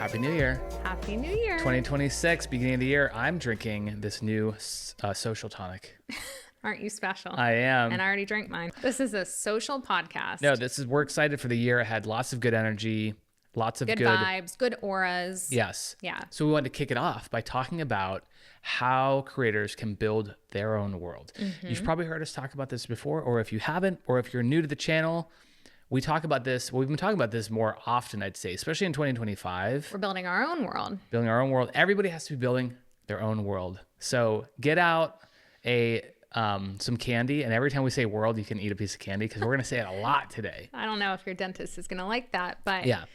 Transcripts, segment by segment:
Happy New Year. Happy New Year. 2026, beginning of the year. I'm drinking this new social tonic. Aren't you special? I am. And I already drank mine. This is a social podcast. No, we're excited for the year ahead. Lots of good energy, lots of good vibes, good auras. Yes. Yeah. So we wanted to kick it off by talking about how creators can build their own world. Mm-hmm. You've probably heard us talk about this before, or if you haven't, or if you're new to the channel, we talk about this. Well, we've been talking about this more often, I'd say, especially in 2025. We're building our own world. Building our own world. Everybody has to be building their own world. So get out some candy, and every time we say world, you can eat a piece of candy, because we're going to say it a lot today. I don't know if your dentist is going to like that, but yeah,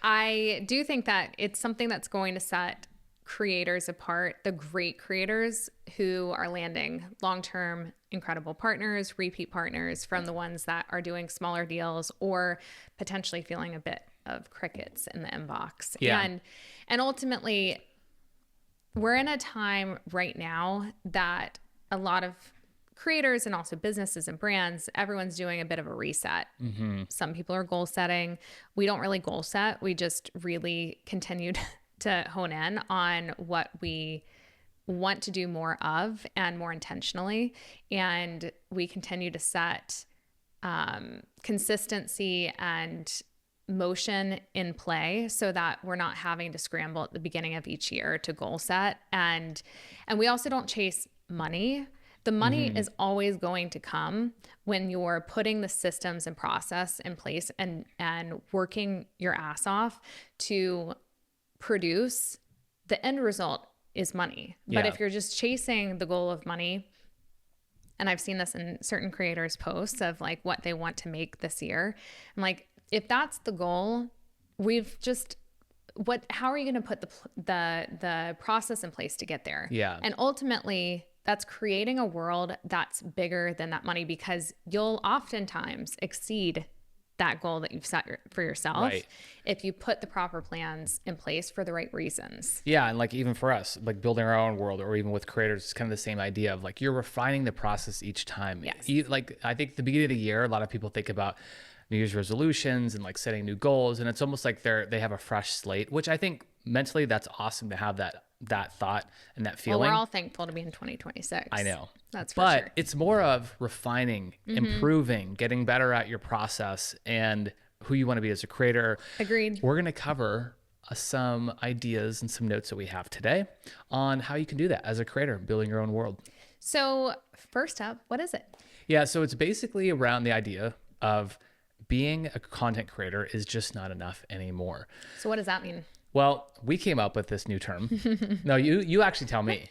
I do think that it's something that's going to set creators apart, the great creators who are landing long-term incredible partners, repeat partners from the ones that are doing smaller deals or potentially feeling a bit of crickets in the inbox. Yeah. And ultimately, we're in a time right now that a lot of creators and also businesses and brands, everyone's doing a bit of a reset. Mm-hmm. Some people are goal setting. We don't really goal set. We just really continued to hone in on what we want to do more of and more intentionally. And we continue to set consistency and motion in play so that we're not having to scramble at the beginning of each year to goal set. And we also don't chase money. The money is always going to come when you're putting the systems and process in place and working your ass off to produce. The end result is money. But if you're just chasing the goal of money, and I've seen this in certain creators' posts of like what they want to make this year, I'm like, if that's the goal, how are you going to put the process in place to get there? Yeah. And ultimately, that's creating a world that's bigger than that money, because you'll oftentimes exceed that goal that you've set for yourself if you put the proper plans in place for the right reasons. Yeah. And like, even for us, like building our own world, or even with creators, it's kind of the same idea of like, you're refining the process each time. Yes. Like, I think the beginning of the year, a lot of people think about New Year's resolutions and like setting new goals. And it's almost like they have a fresh slate, which I think mentally that's awesome to have that thought and that feeling. Well, we're all thankful to be in 2026. I know. That's for sure. But it's more of refining, improving, getting better at your process and who you want to be as a creator. Agreed. We're going to cover some ideas and some notes that we have today on how you can do that as a creator, building your own world. So first up, what is it? Yeah, so it's basically around the idea of being a content creator is just not enough anymore. So what does that mean? Well, we came up with this new term. No, you actually tell me.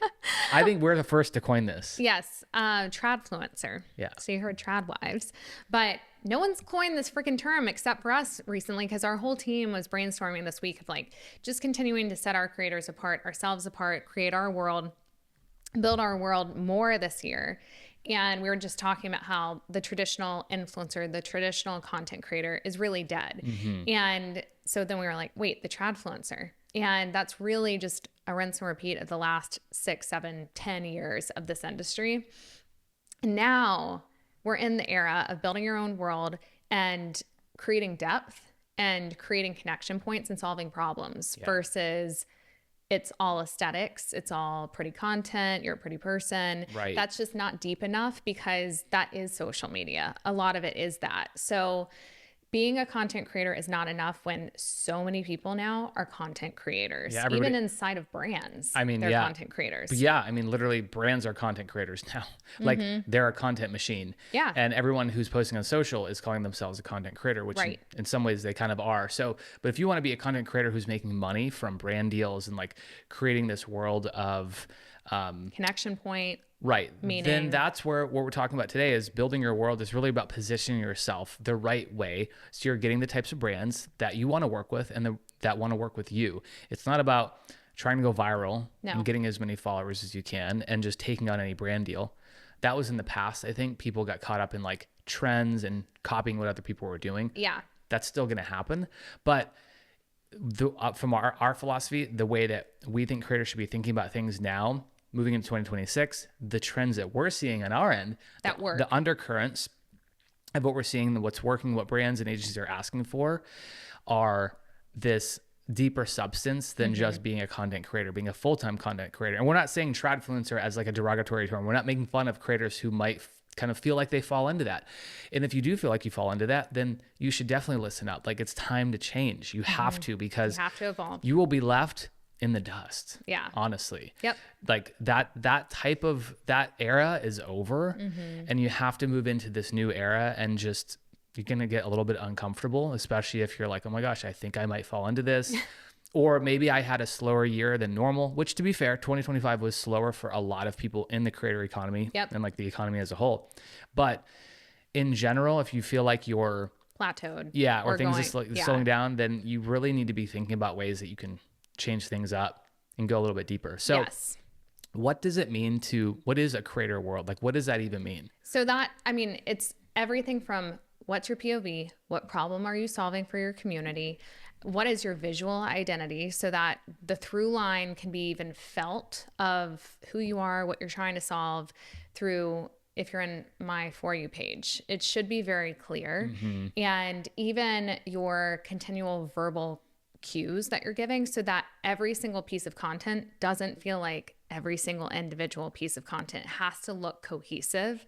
I think we're the first to coin this. Yes, Tradfluencer. Yeah. So you heard trad wives, but no one's coined this freaking term except for us recently, because our whole team was brainstorming this week of like just continuing to set our creators apart, ourselves apart, create our world, build our world more this year. And we were just talking about how the traditional influencer, the traditional content creator is really dead. Mm-hmm. And so then we were like, wait, the Tradfluencer. And that's really just a rinse and repeat of the last 6, 7, 10 years of this industry. And now we're in the era of building your own world and creating depth and creating connection points and solving problems versus it's all aesthetics. It's all pretty content. You're a pretty person. Right. That's just not deep enough, because that is social media. A lot of it is that. So being a content creator is not enough when so many people now are content creators. Yeah, even inside of brands. I mean, they're content creators. But yeah, I mean, literally brands are content creators now. Like they're a content machine. Yeah. And everyone who's posting on social is calling themselves a content creator, which in some ways they kind of are. So, but if you want to be a content creator who's making money from brand deals and like creating this world of connection point. Right. Meaning, then that's where what we're talking about today is building your world is really about positioning yourself the right way. So you're getting the types of brands that you want to work with and that want to work with you. It's not about trying to go viral and getting as many followers as you can and just taking on any brand deal. That was in the past. I think people got caught up in like trends and copying what other people were doing. Yeah. That's still going to happen. But from our philosophy, the way that we think creators should be thinking about things now, moving into 2026, the trends that we're seeing on our end, the undercurrents of what we're seeing, what's working, what brands and agencies are asking for, are this deeper substance than just being a content creator, being a full-time content creator. And we're not saying Tradfluencer as like a derogatory term. We're not making fun of creators who might kind of feel like they fall into that. And if you do feel like you fall into that, then you should definitely listen up. Like, it's time to change. You have to, because You have to evolve. you will be left in the dust. Yeah. Honestly. Yep. Like that type of, that era is over, and you have to move into this new era, and just, you're going to get a little bit uncomfortable, especially if you're like, oh my gosh, I think I might fall into this. Or maybe I had a slower year than normal, which, to be fair, 2025 was slower for a lot of people in the creator economy and like the economy as a whole. But in general, if you feel like you're plateaued, or things just like slowing down, then you really need to be thinking about ways that you can change things up and go a little bit deeper. So what does it mean what is a creator world? Like, what does that even mean? So that, I mean, it's everything from what's your POV? What problem are you solving for your community? What is your visual identity, so that the through line can be even felt of who you are, what you're trying to solve through, if you're in my For You page, it should be very clear. And even your continual verbal cues that you're giving, so that every single piece of content doesn't feel like every single individual piece of content. It has to look cohesive.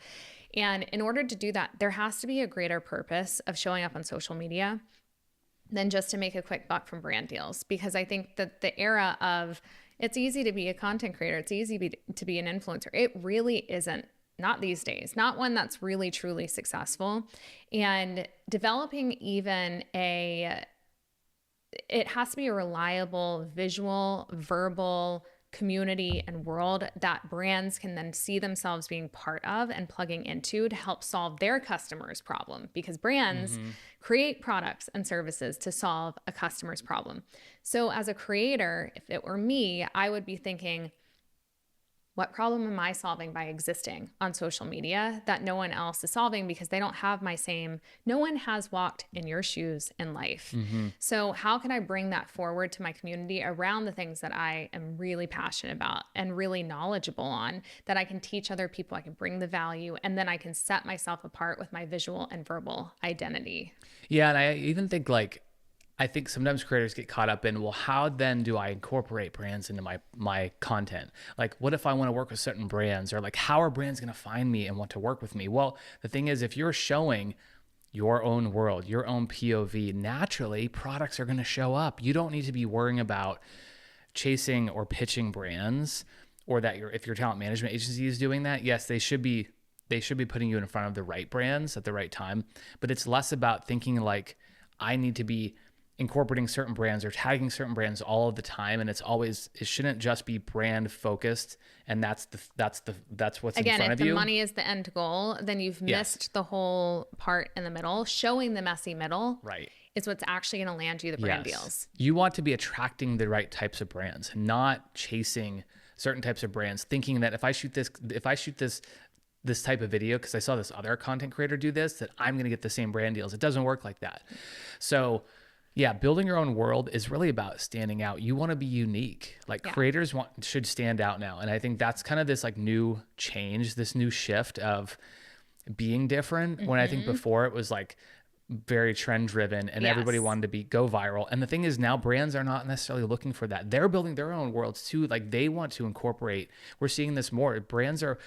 And in order to do that, there has to be a greater purpose of showing up on social media than just to make a quick buck from brand deals. Because I think that the era of, it's easy to be a content creator, it's easy to be an influencer, it really isn't. Not these days, not one that's really truly successful. And developing even it has to be a reliable visual, verbal community and world that brands can then see themselves being part of and plugging into to help solve their customers' problem, because brands create products and services to solve a customer's problem. So as a creator, if it were me, I would be thinking, what problem am I solving by existing on social media that no one else is solving, because they don't have no one has walked in your shoes in life. So how can I bring that forward to my community around the things that I am really passionate about and really knowledgeable on, that I can teach other people, I can bring the value, and then I can set myself apart with my visual and verbal identity. Yeah. And I even think I think sometimes creators get caught up in, well, how then do I incorporate brands into my content? Like, what if I want to work with certain brands, or like, how are brands going to find me and want to work with me? Well, the thing is, if you're showing your own world, your own POV, naturally products are going to show up. You don't need to be worrying about chasing or pitching brands, or that if your talent management agency is doing that. Yes, they should be putting you in front of the right brands at the right time, but it's less about thinking like, I need to be incorporating certain brands or tagging certain brands all of the time. And it shouldn't just be brand focused. And that's what's Again, in front of you. If the money is the end goal, then you've missed the whole part in the middle. Showing the messy middle is what's actually going to land you the brand deals. You want to be attracting the right types of brands, not chasing certain types of brands, thinking that if I shoot this type of video, because I saw this other content creator do this, that I'm going to get the same brand deals. It doesn't work like that. So yeah, building your own world is really about standing out. You want to be unique. Like creators should stand out now. And I think that's kind of this like new change, this new shift of being different. When I think before it was like very trend driven and everybody wanted to go viral. And the thing is, now brands are not necessarily looking for that. They're building their own worlds too. Like, they want to incorporate, we're seeing this more. Brands are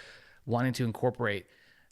wanting to incorporate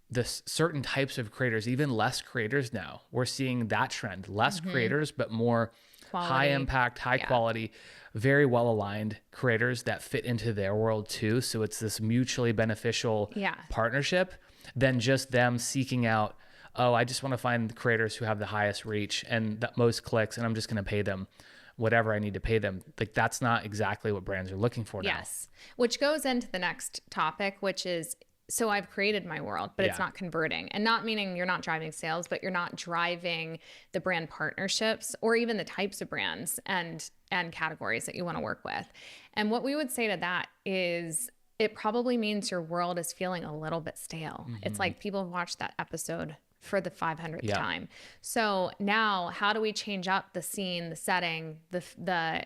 this certain types of creators, even less creators now. We're seeing that trend, less creators, but more quality, high impact, high quality, very well aligned creators that fit into their world too. So it's this mutually beneficial partnership than just them seeking out, oh, I just want to find the creators who have the highest reach and the most clicks, and I'm just going to pay them whatever I need to pay them. Like, that's not exactly what brands are looking for now. Yes. Which goes into the next topic, which is, so I've created my world, but it's not converting. And not meaning you're not driving sales, but you're not driving the brand partnerships or even the types of brands and categories that you want to work with. And what we would say to that is, it probably means your world is feeling a little bit stale. It's like people have watched that episode for the 500th time. So now, how do we change up the scene, the setting, the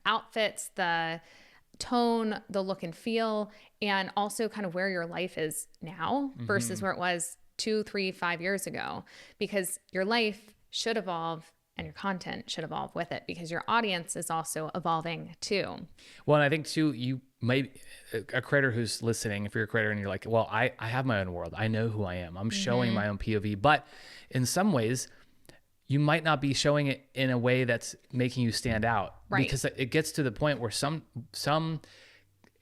outfits, the tone, the look and feel, and also kind of where your life is now versus where it was 2, 3, 5 years ago? Because your life should evolve and your content should evolve with it, because your audience is also evolving too. Well, and I think too, you might, a creator who's listening, if you're a creator and you're like, well, I have my own world. I know who I am. I'm showing my own POV, but in some ways you might not be showing it in a way that's making you stand out, Right. because it gets to the point where some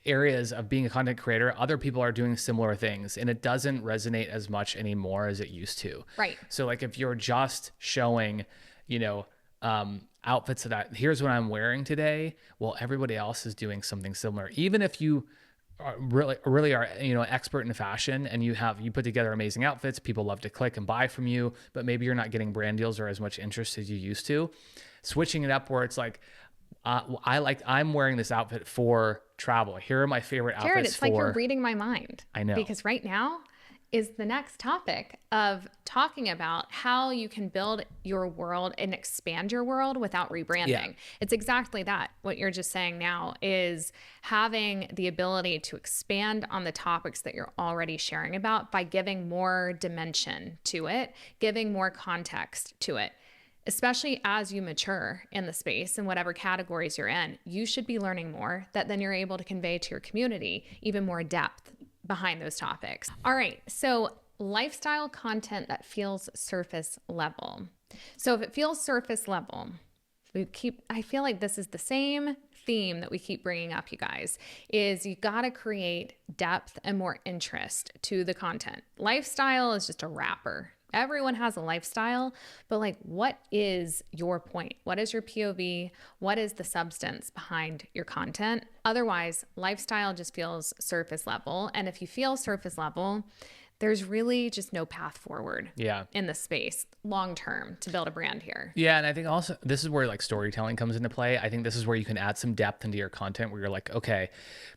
areas of being a content creator, other people are doing similar things and it doesn't resonate as much anymore as it used to. Right. So like if you're just showing, outfits that here's what I'm wearing today, well, everybody else is doing something similar. Even if you are really are, expert in fashion and you put together amazing outfits, people love to click and buy from you, but maybe you're not getting brand deals or as much interest as you used to. Switching it up where it's like, I'm wearing this outfit for travel. Here are my favorite outfits. Jared, it's like you're reading my mind. I know. Because right now is the next topic of talking about how you can build your world and expand your world without rebranding. Yeah. It's exactly that. What you're just saying now is having the ability to expand on the topics that you're already sharing about by giving more dimension to it, giving more context to it. Especially as you mature in the space and whatever categories you're in, you should be learning more that then you're able to convey to your community even more depth behind those topics. All right, so lifestyle content that feels surface level. So if it feels surface level, I feel like this is the same theme that we keep bringing up, you guys, is you got to create depth and more interest to the content. Lifestyle is just a wrapper. Everyone has a lifestyle, but like, what is your point? What is your POV? What is the substance behind your content? Otherwise, lifestyle just feels surface level. And if you feel surface level, there's really just no path forward in the space long term to build a brand here. Yeah. And I think also this is where like storytelling comes into play. I think this is where you can add some depth into your content where you're like, okay,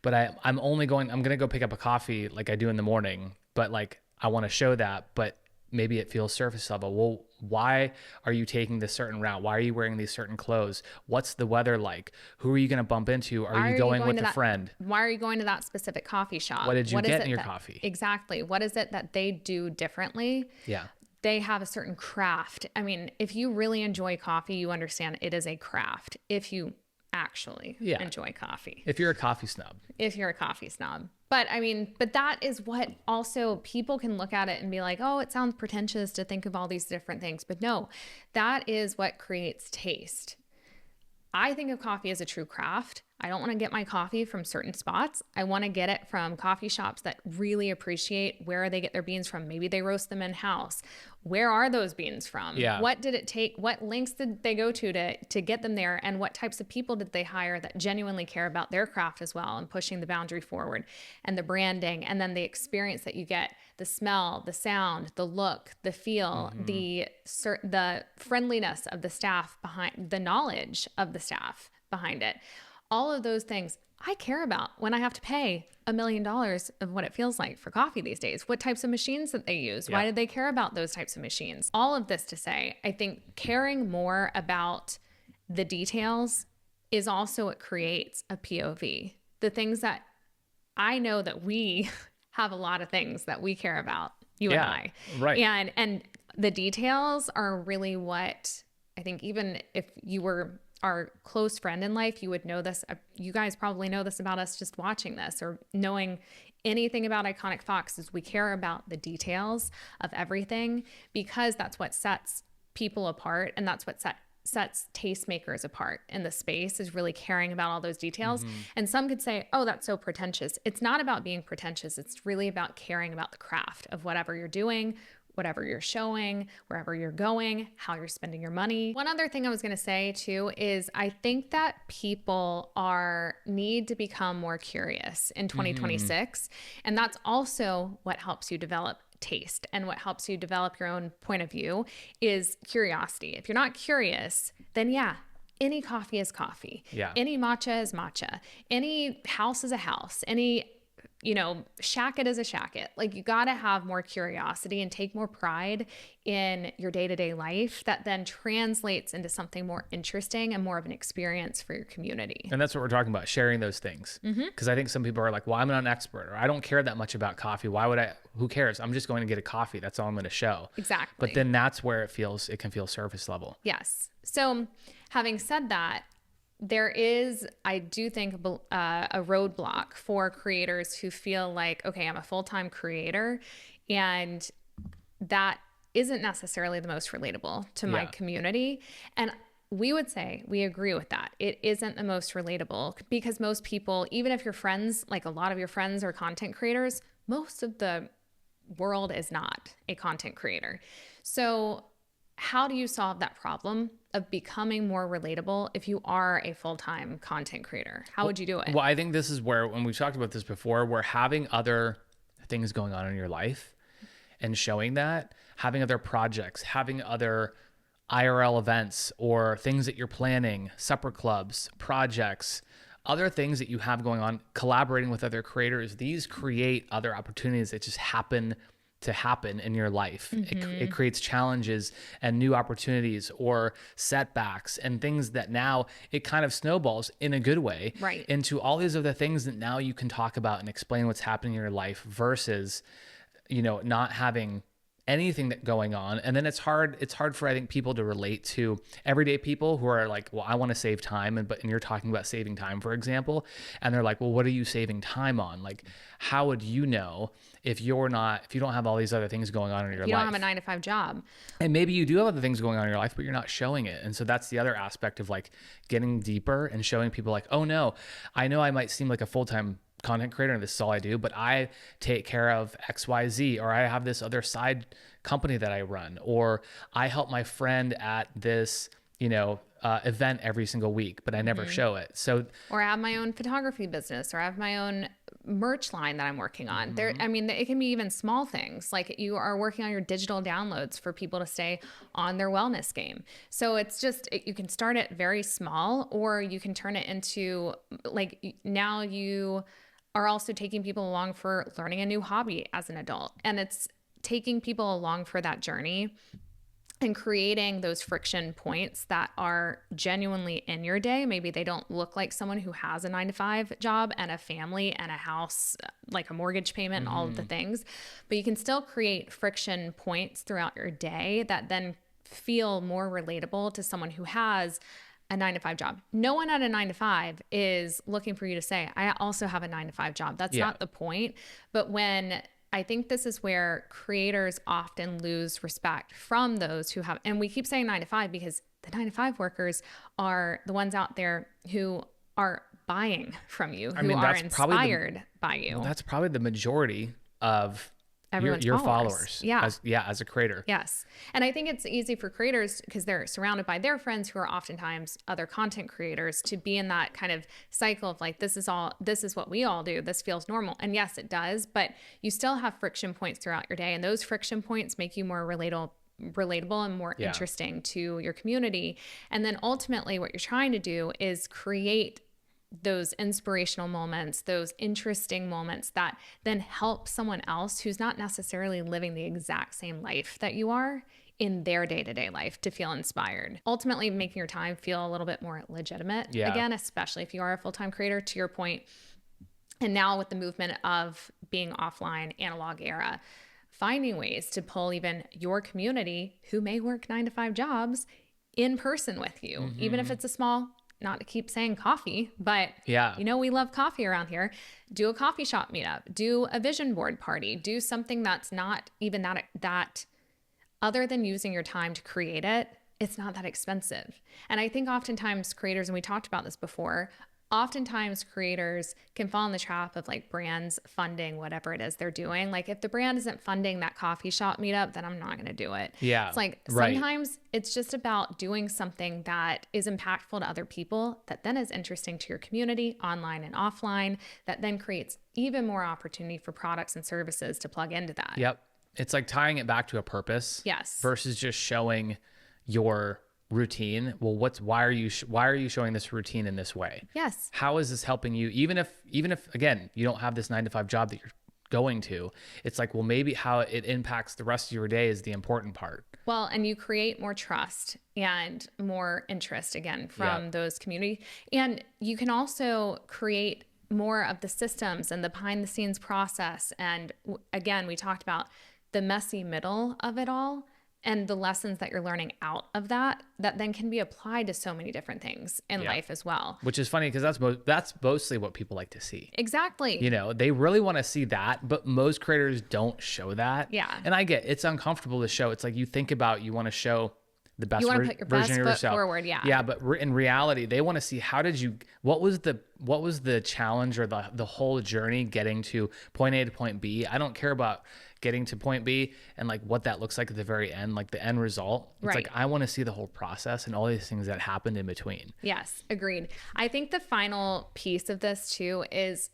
but I'm going to go pick up a coffee like I do in the morning, but like, I want to show that, but maybe it feels surface level. Well, why are you taking this certain route? Why are you wearing these certain clothes? What's the weather like? Who are you going to bump into? Are you going with a friend? Why are you going to that specific coffee shop? What did you get in your coffee? Exactly. What is it that they do differently? Yeah. They have a certain craft. I mean, if you really enjoy coffee, you understand it is a craft. If you actually enjoy coffee. If you're a coffee snob. But I mean, but that is what also people can look at it and be like, oh, it sounds pretentious to think of all these different things. But no, that is what creates taste. I think of coffee as a true craft. I don't want to get my coffee from certain spots. I want to get it from coffee shops that really appreciate where they get their beans from. Maybe they roast them in-house. Where are those beans from? Yeah. What did it take? What links did they go to get them there? And what types of people did they hire that genuinely care about their craft as well and pushing the boundary forward, and the branding, and then the experience that you get, the smell, the sound, the look, the feel, the friendliness of the staff behind, the knowledge of the staff behind it. All of those things I care about when I have to pay $1 million of what it feels like for coffee these days. What types of machines that they use? Why did they care about those types of machines? All of this to say, I think caring more about the details is also what creates a POV. The things that I know that we have a lot of things that we care about, you and I. Right. And the details are really what I think, even if you were our close friend in life, you would know this. You guys probably know this about us just watching this or knowing anything about Iconic Fox, is we care about the details of everything, because that's what sets people apart. And that's what sets tastemakers apart in the space, is really caring about all those details. And some could say, oh, that's so pretentious. It's not about being pretentious. It's really about caring about the craft of whatever you're doing, whatever you're showing, wherever you're going, how you're spending your money. One other thing I was going to say too is I think that people need to become more curious in 2026. And that's also what helps you develop taste, and what helps you develop your own point of view is curiosity. If you're not curious, then any coffee is coffee. Yeah. Any matcha is matcha. Any house is a house. Any shack it as a shack it. Like, you got to have more curiosity and take more pride in your day-to-day life that then translates into something more interesting and more of an experience for your community. And that's what we're talking about, sharing those things. Because I think some people are like, well, I'm not an expert, or I don't care that much about coffee. Why would I? Who cares? I'm just going to get a coffee. That's all I'm going to show. Exactly. But then that's where it can feel surface level. Yes. So having said that, there is, I do think, a roadblock for creators who feel like, okay, I'm a full-time creator, and that isn't necessarily the most relatable to my community. And we would say we agree with that. It isn't the most relatable because most people, even if your friends, like a lot of your friends are content creators, most of the world is not a content creator. So how do you solve that problem of becoming more relatable if you are a full-time content creator? How would you do it? Well, I think this is where, when we've talked about this before, where having other things going on in your life and showing that, having other projects, having other IRL events or things that you're planning, supper clubs, projects, other things that you have going on, collaborating with other creators, these create other opportunities that just happen in your life. It creates challenges and new opportunities or setbacks and things that now it kind of snowballs in a good way into all these other things that now you can talk about and explain what's happening in your life versus, not having anything that going on. And then it's hard for, I think, people to relate to everyday people who are like, well, I want to save time. And you're talking about saving time, for example, and they're like, well, what are you saving time on? Like, how would you know if you don't have all these other things going on in your life? You don't have a 9-to-5 job. And maybe you do have other things going on in your life, but you're not showing it. And so that's the other aspect of like getting deeper and showing people like, oh no, I know I might seem like a full-time content creator and this is all I do, but I take care of XYZ, or I have this other side company that I run, or I help my friend at this, event every single week, but I never show it. So, or I have my own photography business, or I have my own merch line that I'm working on. It can be even small things, like you are working on your digital downloads for people to stay on their wellness game. So it's just, you can start it very small, or you can turn it into, like, now you are also taking people along for learning a new hobby as an adult. And it's taking people along for that journey and creating those friction points that are genuinely in your day. Maybe they don't look like someone who has a 9-to-5 job and a family and a house, like a mortgage payment and all of the things, but you can still create friction points throughout your day that then feel more relatable to someone who has a 9-to-5 job. No one at a 9-to-5 is looking for you to say, I also have a 9-to-5 job. That's not the point. But I think this is where creators often lose respect from those who have, and we keep saying 9-to-5 because the 9-to-5 workers are the ones out there who are buying from you, who are inspired by you. Well, that's probably the majority of your followers. Yeah. As a creator. Yes. And I think it's easy for creators because they're surrounded by their friends who are oftentimes other content creators to be in that kind of cycle of like, this is what we all do. This feels normal. And yes, it does, but you still have friction points throughout your day. And those friction points make you more relatable and more interesting to your community. And then ultimately what you're trying to do is create those inspirational moments, those interesting moments that then help someone else who's not necessarily living the exact same life that you are in their day-to-day life to feel inspired. Ultimately, making your time feel a little bit more legitimate. Again, especially if you are a full-time creator, to your point. And now with the movement of being offline, analog era, finding ways to pull even your community who may work 9-to-5 jobs in person with you, even if it's a small, not to keep saying coffee, but we love coffee around here. Do a coffee shop meetup, do a vision board party, do something that's not even that other than using your time to create it. It's not that expensive. And I think oftentimes creators, and we talked about this before, oftentimes creators can fall in the trap of like brands funding whatever it is they're doing. Like if the brand isn't funding that coffee shop meetup, then I'm not going to do it. Yeah. It's like sometimes it's just about doing something that is impactful to other people, that then is interesting to your community online and offline, that then creates even more opportunity for products and services to plug into that. Yep. It's like tying it back to a purpose. Yes. Versus just showing your routine. Well, why are you showing this routine in this way? Yes. How is this helping you? Even if again, you don't have this 9 to 5 job that you're going to, it's like, well, maybe how it impacts the rest of your day is the important part. Well, and you create more trust and more interest again from those community. And you can also create more of the systems and the behind the scenes process. And again, we talked about the messy middle of it all and the lessons that you're learning out of that then can be applied to so many different things in life as well. Which is funny because that's mostly what people like to see. Exactly. You know, they really want to see that, but most creators don't show that. Yeah. And I get it's uncomfortable to show. It's like you think about, you want to show the best You want to put your best version of foot yourself forward. Yeah. Yeah, but in reality, they want to see what was the challenge or the whole journey getting to point A to point B. I don't care about getting to point B and like what that looks like at the very end, like the end result. It's like, I want to see the whole process and all these things that happened in between. Yes, agreed. I think the final piece of this too is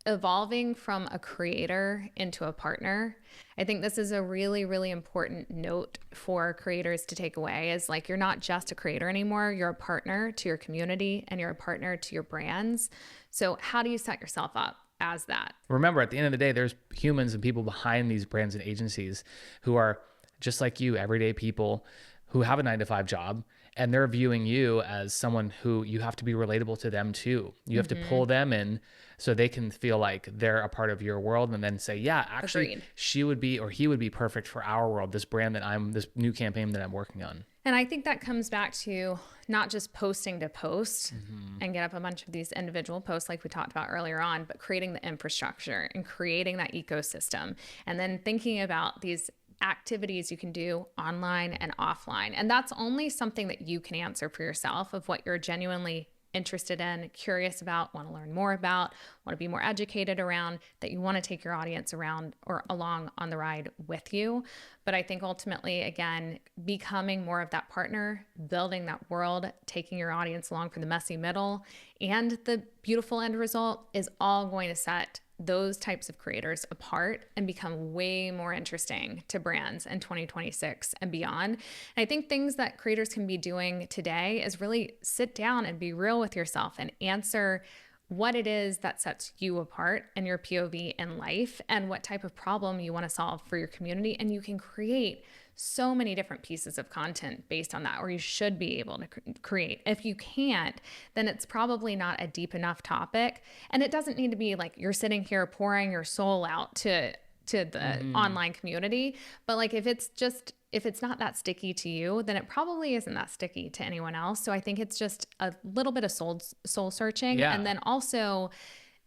evolving from a creator into a partner. I think this is a really, really important note for creators to take away is like, you're not just a creator anymore. You're a partner to your community and you're a partner to your brands. So how do you set yourself up as that? Remember, at the end of the day, there's humans and people behind these brands and agencies who are just like you, everyday people who have a 9 to 5 job, and they're viewing you as someone who you have to be relatable to them too. You have to pull them in so they can feel like they're a part of your world and then say, yeah, actually Agreed. she would be, or he would be perfect for our world, this brand this new campaign that I'm working on. And I think that comes back to not just posting to post and get up a bunch of these individual posts like we talked about earlier on, but creating the infrastructure and creating that ecosystem and then thinking about these activities you can do online and offline. And that's only something that you can answer for yourself of what you're genuinely interested in, curious about, want to learn more about, want to be more educated around, that you want to take your audience around or along on the ride with you. But I think ultimately, again, becoming more of that partner, building that world, taking your audience along for the messy middle and the beautiful end result is all going to set those types of creators apart and become way more interesting to brands in 2026 and beyond. And I think things that creators can be doing today is really sit down and be real with yourself and answer what it is that sets you apart and your POV in life and what type of problem you want to solve for your community. And you can create so many different pieces of content based on that, or you should be able to create. If you can't, then it's probably not a deep enough topic. And it doesn't need to be like you're sitting here pouring your soul out to the online community. But like if it's not that sticky to you, then it probably isn't that sticky to anyone else. So I think it's just a little bit of soul searching and then also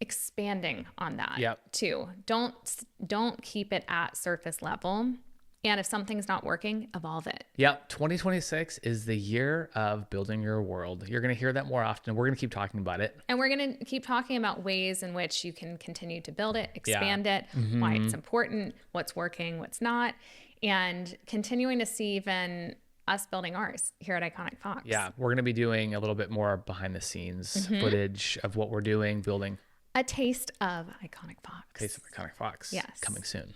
expanding on that too. Don't keep it at surface level. And if something's not working, evolve it. Yep. 2026 is the year of building your world. You're going to hear that more often. We're going to keep talking about it. And we're going to keep talking about ways in which you can continue to build it, expand it, why it's important, what's working, what's not, and continuing to see even us building ours here at Iconic Fox. Yeah. We're going to be doing a little bit more behind the scenes footage of what we're doing, building. A taste of Iconic Fox. Taste of Iconic Fox. Yes. Coming soon.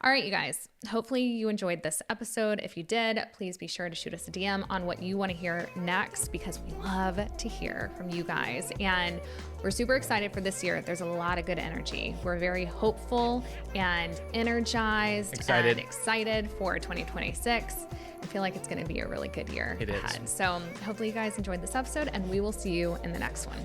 All right, you guys. Hopefully you enjoyed this episode. If you did, please be sure to shoot us a DM on what you want to hear next because we love to hear from you guys. And we're super excited for this year. There's a lot of good energy. We're very hopeful and energized and excited for 2026. I feel like it's going to be a really good year ahead. So hopefully you guys enjoyed this episode and we will see you in the next one.